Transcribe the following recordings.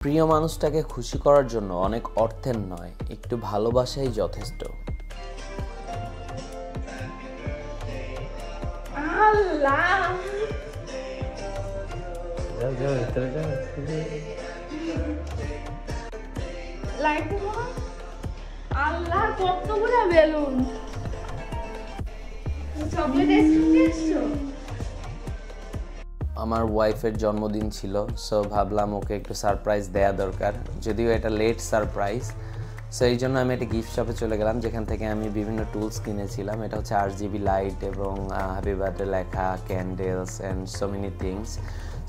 প্রিয় মানুষটাকে খুশি করার জন্য অনেক অর্থের নয়, একটু ভালোবাসাই যথেষ্ট। আল্লাহ কতগুলো বেলুন, চকলেট আইসক্রিম দিয়েছো? আমার ওয়াইফের জন্মদিন ছিল, সো ভাবলাম ওকে একটু সারপ্রাইজ দেওয়া দরকার, যদিও এটা লেট সারপ্রাইজ। সো এই জন্য আমি একটা গিফট শপে চলে গেলাম, যেখান থেকে আমি বিভিন্ন টুলস কিনেছিলাম। এটা হচ্ছে RGB লাইট এবং হ্যাপি বার্থডে লেখা, candles and so many things.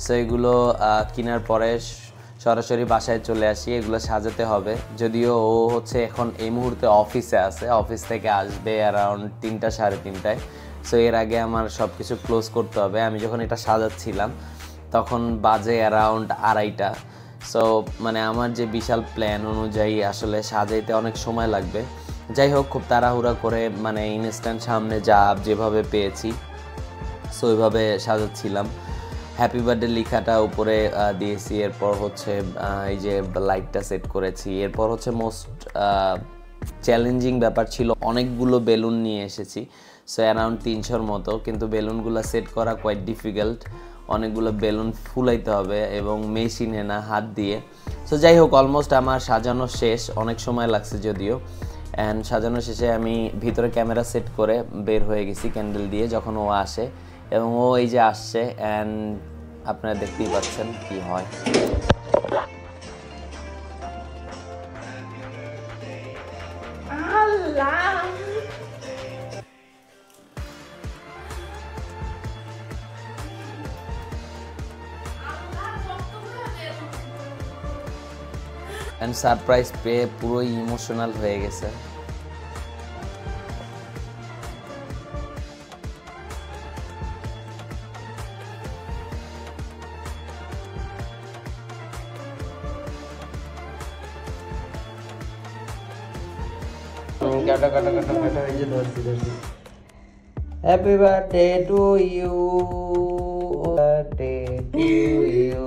So এগুলো কেনার পরে সরাসরি বাসায় চলে আসি, এগুলো সাজাতে হবে। যদিও ও হচ্ছে এখন এই মুহূর্তে অফিসে আছে, অফিস থেকে আসবে অ্যারাউন্ড 3টা সাড়ে 3টায়। সো এর আগে আমার সব কিছু ক্লোজ করতে হবে। আমি যখন এটা সাজাচ্ছিলাম তখন বাজে অ্যারাউন্ড 2:30টা। সো মানে আমার যে বিশাল প্ল্যান অনুযায়ী আসলে সাজাইতে অনেক সময় লাগবে। যাই হোক, খুব তাড়াহুড়া করে মানে ইনস্ট্যান্ট সামনে যেভাবে পেয়েছি সো ওইভাবে সাজাচ্ছিলাম। হ্যাপি বার্থডে লেখাটা উপরে দিয়েছি, এরপর হচ্ছে এই যে লাইটটা সেট করেছি। এরপর হচ্ছে মোস্ট চ্যালেঞ্জিং ব্যাপার ছিল, অনেকগুলো বেলুন নিয়ে এসেছি, সো অ্যারাউন্ড 300-র মতো, কিন্তু বেলুনগুলো সেট করা কোয়াইট ডিফিকাল্ট। অনেকগুলো বেলুন ফুলাইতে হবে এবং মেশিনে না, হাত দিয়ে। সো যাই হোক, অলমোস্ট আমার সাজানো শেষ, অনেক সময় লাগছে যদিও। অ্যান্ড সাজানো শেষে আমি ভিতরে ক্যামেরা সেট করে বের হয়ে গেছি ক্যান্ডেল দিয়ে, যখন ও আসে। এবং ও এই যে আসছে, অ্যান্ড আপনারা দেখতেই পাচ্ছেন কি হয়। অ্যান্ড সারপ্রাইজ পেয়ে পুরো ইমোশনাল হয়ে গেছে। Happy birthday to you, birthday to you.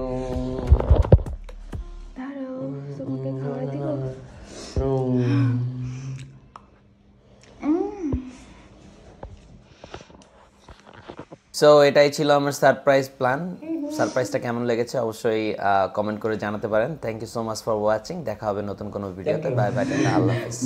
So এটাই ছিল আমার সারপ্রাইজ প্ল্যান। সারপ্রাইজটা কেমন লেগেছে অবশ্যই কমেন্ট করে জানাতে পারেন। Thank you so much for watching. দেখা হবে নতুন কোনো ভিডিওতে। বাই বাই, আল্লাহ হাফেজ।